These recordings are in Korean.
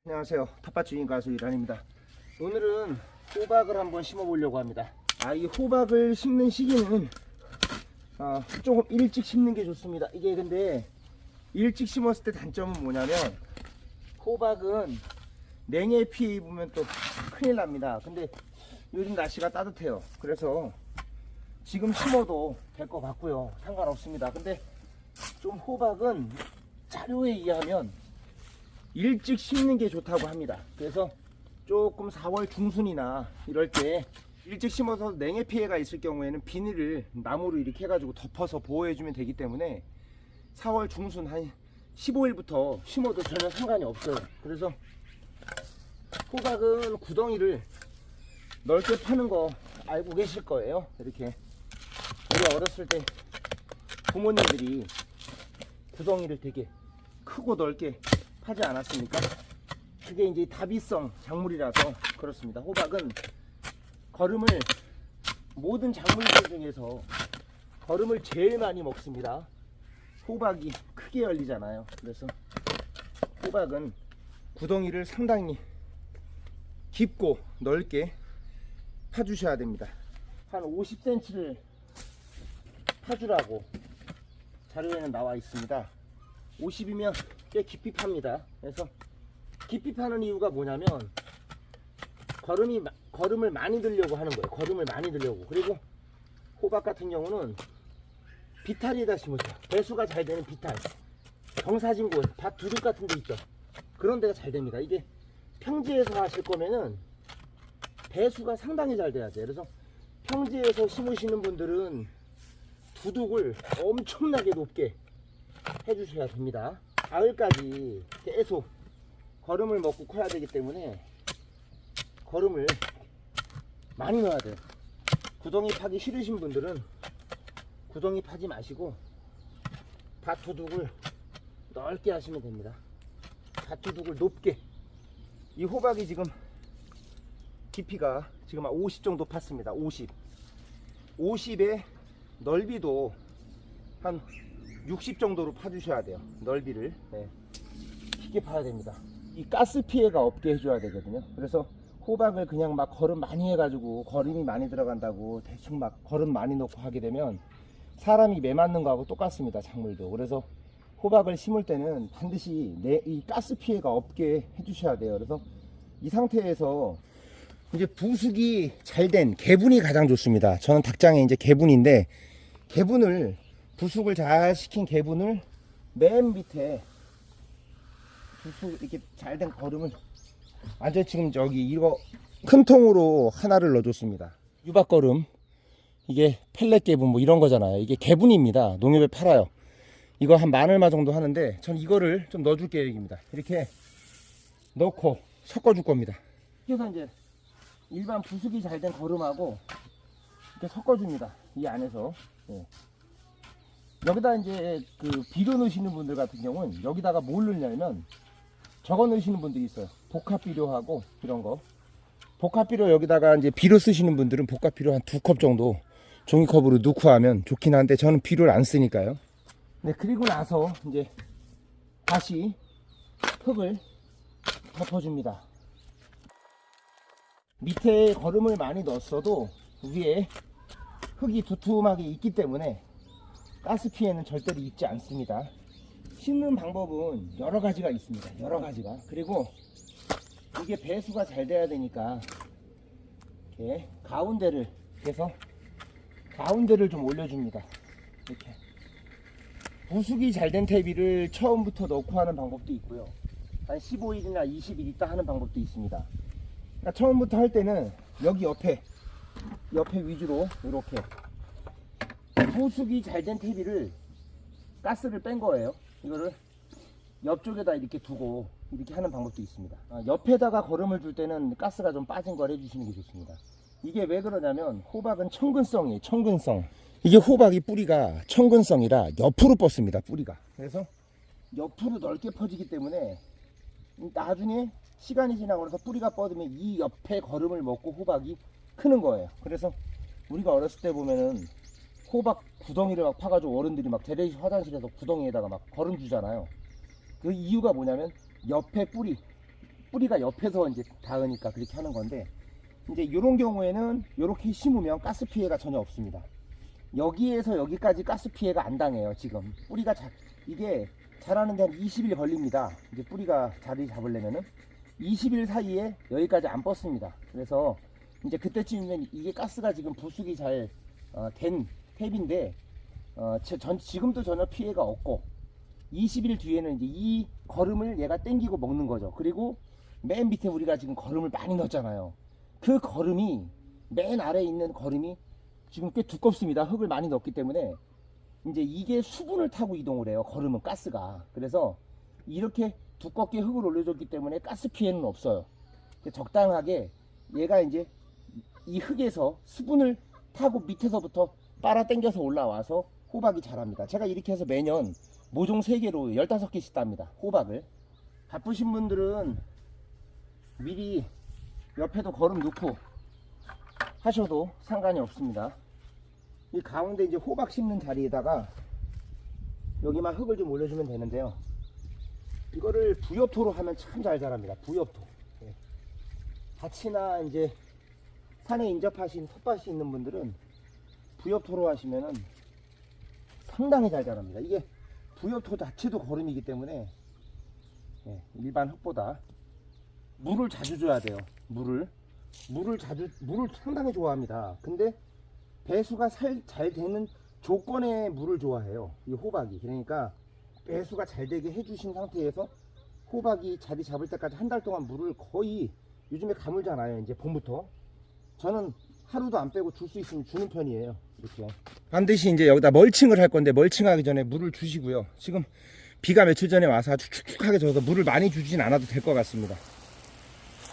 안녕하세요. 텃밭주인 가수 이란입니다. 오늘은 호박을 한번 심어 보려고 합니다. 이 호박을 심는 시기는 조금 일찍 심는 게 좋습니다. 이게 근데 일찍 심었을 때 단점은 뭐냐면 호박은 냉해 피해 입으면 또 큰일 납니다. 근데 요즘 날씨가 따뜻해요. 그래서 지금 심어도 될 것 같고요. 상관없습니다. 근데 좀 호박은 자료에 의하면 일찍 심는 게 좋다고 합니다. 그래서 조금 4월 중순이나 이럴 때 일찍 심어서 냉해 피해가 있을 경우에는 비닐을 나무로 이렇게 해가지고 덮어서 보호해 주면 되기 때문에 4월 중순 한 15일부터 심어도 전혀 상관이 없어요. 그래서 호박은 구덩이를 넓게 파는 거 알고 계실 거예요. 이렇게 우리 어렸을 때 부모님들이 구덩이를 되게 크고 넓게 하지 않았습니까? 그게 이제 다비성 작물이라서 그렇습니다. 호박은 거름을 모든 작물들 중에서 거름을 제일 많이 먹습니다. 호박이 크게 열리잖아요. 그래서 호박은 구덩이를 상당히 깊고 넓게 파주셔야 됩니다. 한 50cm를 파주라고 자료에는 나와 있습니다. 50이면 꽤 깊이 팝니다. 그래서 깊이 파는 이유가 뭐냐면 거름을 많이 들려고 하는 거예요. 거름을 많이 들려고. 그리고 호박 같은 경우는 비탈에다 심으세요. 배수가 잘 되는 비탈, 경사진골, 밭 두둑 같은 데 있죠. 그런 데가 잘 됩니다. 이게 평지에서 하실 거면은 배수가 상당히 잘 돼야 돼요. 그래서 평지에서 심으시는 분들은 두둑을 엄청나게 높게 해주셔야 됩니다. 가을까지 계속 거름을 먹고 커야 되기 때문에 거름을 많이 넣어야 돼요. 구덩이 파기 싫으신 분들은 구덩이 파지 마시고 밭두둑을 넓게 하시면 됩니다. 밭두둑을 높게. 이 호박이 지금 깊이가 지금 한 50 정도 팠습니다. 50에 넓이도 한 60 정도로 파주셔야 돼요. 넓이를 깊게 파야 됩니다. 이 가스 피해가 없게 해줘야 되거든요. 그래서 호박을 그냥 막 거름 많이 해가지고 거름이 많이 들어간다고 대충 막 거름 많이 넣고 하게 되면 사람이 매 맞는 거하고 똑같습니다. 작물도. 그래서 호박을 심을 때는 반드시 이 가스 피해가 없게 해주셔야 돼요. 그래서 이 상태에서 이제 부숙이 잘 된 개분이 가장 좋습니다. 저는 닭장에 이제 개분인데 부숙을 잘 시킨 개분을 맨 밑에 부숙 이렇게 잘 된 거름을 완전 지금 저기 이거 큰 통으로 하나를 넣어줬습니다. 유박거름, 이게 펠렛 개분 뭐 이런 거잖아요. 이게 개분입니다. 농협에 팔아요. 이거 한 만 얼마 정도 하는데 전 이거를 좀 넣어줄 계획입니다. 이렇게 넣고 섞어줄 겁니다. 그래서 이제 일반 부숙이 잘 된 거름하고 이렇게 섞어줍니다. 이 안에서. 여기다 이제 비료 넣으시는 분들 같은 경우는 여기다가 뭘 넣냐면 저거 넣으시는 분들이 있어요. 복합비료하고 이런 거. 복합비료 여기다가 이제 비료 쓰시는 분들은 복합비료 한 2컵 정도 종이컵으로 넣고 하면 좋긴 한데 저는 비료를 안 쓰니까요. 네, 그리고 나서 이제 다시 흙을 덮어줍니다. 밑에 거름을 많이 넣었어도 위에 흙이 두툼하게 있기 때문에 가스 피해는 절대로 있지 않습니다. 심는 방법은 여러 가지가 있습니다. 여러 가지가. 그리고 이게 배수가 잘 돼야 되니까 이렇게 가운데를 좀 올려줍니다. 이렇게 부숙이 잘 된 퇴비를 처음부터 넣고 하는 방법도 있고요. 한 15일이나 20일 있다 하는 방법도 있습니다. 그러니까 처음부터 할 때는 여기 옆에 위주로 이렇게 부숙이 잘 된 퇴비를 가스를 뺀 거예요. 이거를 옆쪽에다 이렇게 두고 이렇게 하는 방법도 있습니다. 옆에다가 거름을 줄 때는 가스가 좀 빠진 걸 해주시는 게 좋습니다. 이게 왜 그러냐면 호박은 청근성이에요. 청근성. 이게 호박이 뿌리가 청근성이라 옆으로 뻗습니다. 뿌리가. 그래서 옆으로 넓게 퍼지기 때문에 나중에 시간이 지나고 나서 뿌리가 뻗으면 이 옆에 거름을 먹고 호박이 크는 거예요. 그래서 우리가 어렸을 때 보면은 호박 구덩이를 막 파가지고 어른들이 막 대대식 화장실에서 구덩이에다가 막 거름 주잖아요. 그 이유가 뭐냐면 옆에 뿌리, 뿌리가 옆에서 이제 닿으니까 그렇게 하는 건데, 이제 이런 경우에는 이렇게 심으면 가스 피해가 전혀 없습니다. 여기에서 여기까지 가스 피해가 안 당해요. 지금 뿌리가 이게 자라는데 한 20일 걸립니다. 이제 뿌리가 자리 잡으려면은 20일 사이에 여기까지 안 뻗습니다. 그래서 이제 그때쯤이면 이게 가스가 지금 부숙이 잘 된 탭인데, 지금도 전혀 피해가 없고, 20일 뒤에는 이제 이 거름을 얘가 땡기고 먹는 거죠. 그리고 맨 밑에 우리가 지금 거름을 많이 넣었잖아요. 그 거름이, 맨 아래에 있는 거름이 지금 꽤 두껍습니다. 흙을 많이 넣었기 때문에 이제 이게 수분을 타고 이동을 해요. 거름은 가스가. 그래서 이렇게 두껍게 흙을 올려줬기 때문에 가스 피해는 없어요. 적당하게 얘가 이제 이 흙에서 수분을 타고 밑에서부터 빨아 당겨서 올라와서 호박이 자랍니다. 제가 이렇게 해서 매년 모종 3개로 15개씩 땁니다. 호박을. 바쁘신 분들은 미리 옆에도 거름 넣고 하셔도 상관이 없습니다. 이 가운데 이제 호박 심는 자리에다가 여기만 흙을 좀 올려주면 되는데요. 이거를 부엽토로 하면 참 잘 자랍니다. 부엽토. 밭이나 이제 산에 인접하신 텃밭이 있는 분들은 부엽토로 하시면은 상당히 잘 자랍니다. 이게 부엽토 자체도 거름이기 때문에 일반 흙보다 물을 자주 줘야 돼요. 물을 상당히 좋아합니다. 근데 배수가 잘 되는 조건의 물을 좋아해요. 이 호박이. 그러니까 배수가 잘 되게 해주신 상태에서 호박이 자리 잡을 때까지 한 달 동안 물을 거의, 요즘에 가물잖아요. 이제 봄부터. 저는 하루도 안 빼고 줄 수 있으면 주는 편이에요. 이렇게. 반드시 이제 여기다 멀칭을 할 건데, 멀칭하기 전에 물을 주시고요. 지금 비가 며칠 전에 와서 아주 축축하게 져서 물을 많이 주진 않아도 될 것 같습니다.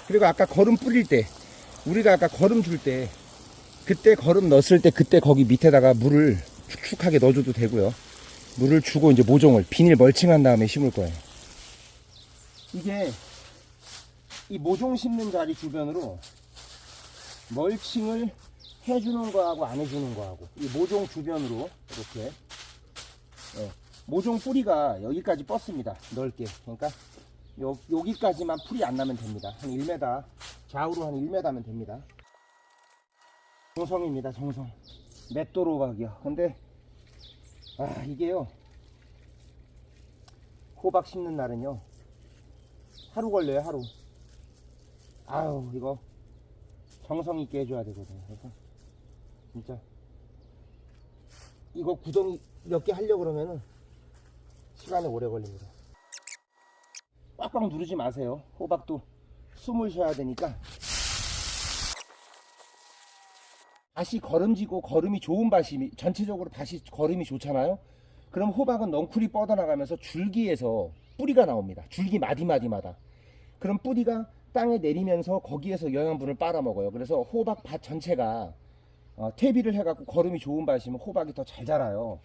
그리고 아까 거름 뿌릴 때, 우리가 아까 거름 줄 때, 그때 거름 넣었을 때 그때 거기 밑에다가 물을 축축하게 넣어줘도 되고요. 물을 주고 이제 모종을 비닐 멀칭한 다음에 심을 거예요. 이게 이 모종 심는 자리 주변으로 멀칭을 해주는 거하고 안 해주는 거하고, 이 모종 주변으로 이렇게 모종 뿌리가 여기까지 뻗습니다. 넓게. 그러니까 여기까지만 풀이 안 나면 됩니다. 한 1m, 좌우로 한 1m면 됩니다. 정성입니다. 정성. 맷돌 호박이요. 근데 이게요, 호박 심는 날은요 하루 걸려요. 하루. 아유, 이거 정성 있게 해줘야 되거든요. 그래서 진짜 이거 구덩이 몇 개 하려고 그러면은 시간이 오래 걸립니다. 꽉꽉 누르지 마세요. 호박도 숨을 쉬어야 되니까. 밭이 거름지고 거름이 좋은 밭이, 전체적으로 밭이 거름이 좋잖아요. 그럼 호박은 넝쿨이 뻗어나가면서 줄기에서 뿌리가 나옵니다. 줄기 마디마디마다. 그럼 뿌리가 땅에 내리면서 거기에서 영양분을 빨아먹어요. 그래서 호박 밭 전체가 퇴비를 해갖고 거름이 좋은 밭이면 호박이 더 잘 자라요.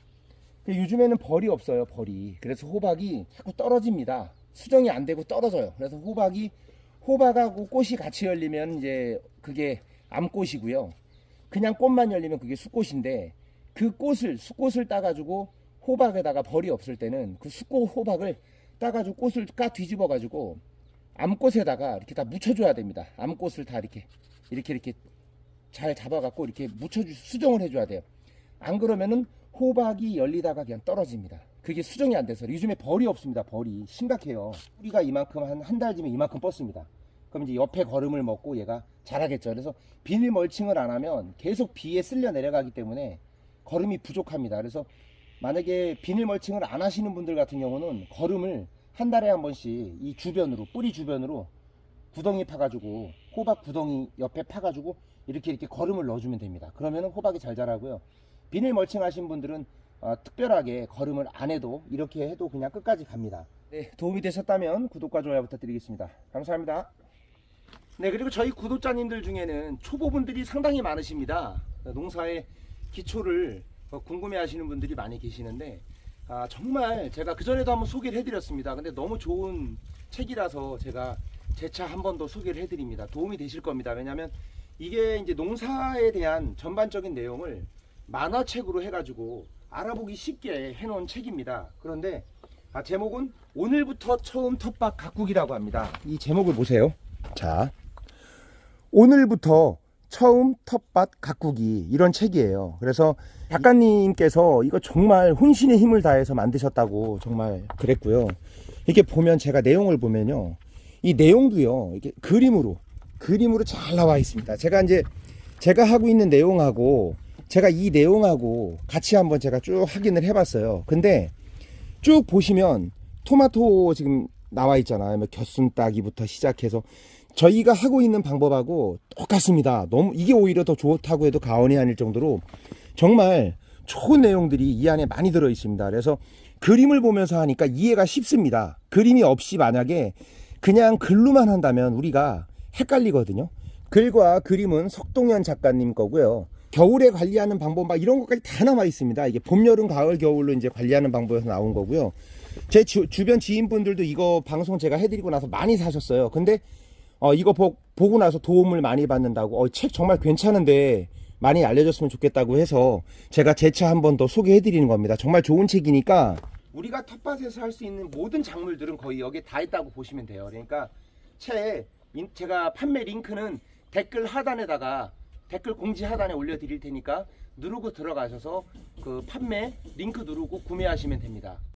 요즘에는 벌이 없어요. 벌이. 그래서 호박이 자꾸 떨어집니다. 수정이 안 되고 떨어져요. 그래서 호박하고 꽃이 같이 열리면 이제 그게 암꽃이고요. 그냥 꽃만 열리면 그게 수꽃인데, 그 수꽃을 따가지고 호박에다가 벌이 없을 때는 그 수꽃 호박을 따가지고 꽃을 까 뒤집어 가지고 암꽃에다가 이렇게 다 묻혀줘야 됩니다. 암꽃을 다 이렇게 잘 잡아갖고 이렇게 수정을 해줘야 돼요. 안 그러면은 호박이 열리다가 그냥 떨어집니다. 그게 수정이 안 돼서. 요즘에 벌이 없습니다. 벌이 심각해요. 뿌리가 이만큼 한 달 뒤면 이만큼 뻗습니다. 그럼 이제 옆에 거름을 먹고 얘가 자라겠죠. 그래서 비닐 멀칭을 안 하면 계속 비에 쓸려 내려가기 때문에 거름이 부족합니다. 그래서 만약에 비닐 멀칭을 안 하시는 분들 같은 경우는 거름을 한 달에 한 번씩 이 주변으로, 뿌리 주변으로 구덩이 파가지고, 호박 구덩이 옆에 파가지고 이렇게 거름을 넣어주면 됩니다. 그러면 호박이 잘 자라고요. 비닐 멀칭 하신 분들은 특별하게 거름을 안 해도, 이렇게 해도 그냥 끝까지 갑니다. 네, 도움이 되셨다면 구독과 좋아요 부탁드리겠습니다. 감사합니다. 네, 그리고 저희 구독자님들 중에는 초보분들이 상당히 많으십니다. 농사의 기초를 궁금해 하시는 분들이 많이 계시는데, 정말 제가 그전에도 한번 소개를 해드렸습니다. 근데 너무 좋은 책이라서 제가 재차 한 번 더 소개를 해드립니다. 도움이 되실 겁니다. 왜냐면 이게 이제 농사에 대한 전반적인 내용을 만화책으로 해가지고 알아보기 쉽게 해놓은 책입니다. 그런데 제목은 오늘부터 처음 텃밭 가꾸기라고 합니다. 이 제목을 보세요. 자, 오늘부터 처음 텃밭 가꾸기, 이런 책이에요. 그래서 작가님께서 이거 정말 혼신의 힘을 다해서 만드셨다고 정말 그랬고요. 이렇게 보면, 제가 내용을 보면요, 이 내용도요, 이렇게 그림으로 잘 나와 있습니다. 제가 하고 있는 내용하고, 제가 이 내용하고 같이 한번 제가 쭉 확인을 해봤어요. 근데 쭉 보시면 토마토 지금 나와 있잖아요. 뭐 겨순 따기부터 시작해서 저희가 하고 있는 방법하고 똑같습니다. 너무, 이게 오히려 더 좋다고 해도 과언이 아닐 정도로 정말 좋은 내용들이 이 안에 많이 들어 있습니다. 그래서 그림을 보면서 하니까 이해가 쉽습니다. 그림이 없이 만약에 그냥 글로만 한다면 우리가 헷갈리거든요. 글과 그림은 석동현 작가님 거고요. 겨울에 관리하는 방법 막 이런 것까지 다 남아 있습니다. 이게 봄, 여름, 가을, 겨울로 이제 관리하는 방법에서 나온 거고요. 제 주변 지인분들도 이거 방송 제가 해드리고 나서 많이 사셨어요. 근데 이거 보고 나서 도움을 많이 받는다고, 책 정말 괜찮은데 많이 알려줬으면 좋겠다고 해서 제가 재차 한 번 더 소개해드리는 겁니다. 정말 좋은 책이니까 우리가 텃밭에서 할 수 있는 모든 작물들은 거의 여기에 다 있다고 보시면 돼요. 그러니까 제가 판매 링크는 댓글 공지 하단에 올려드릴 테니까 누르고 들어가셔서 그 판매 링크 누르고 구매하시면 됩니다.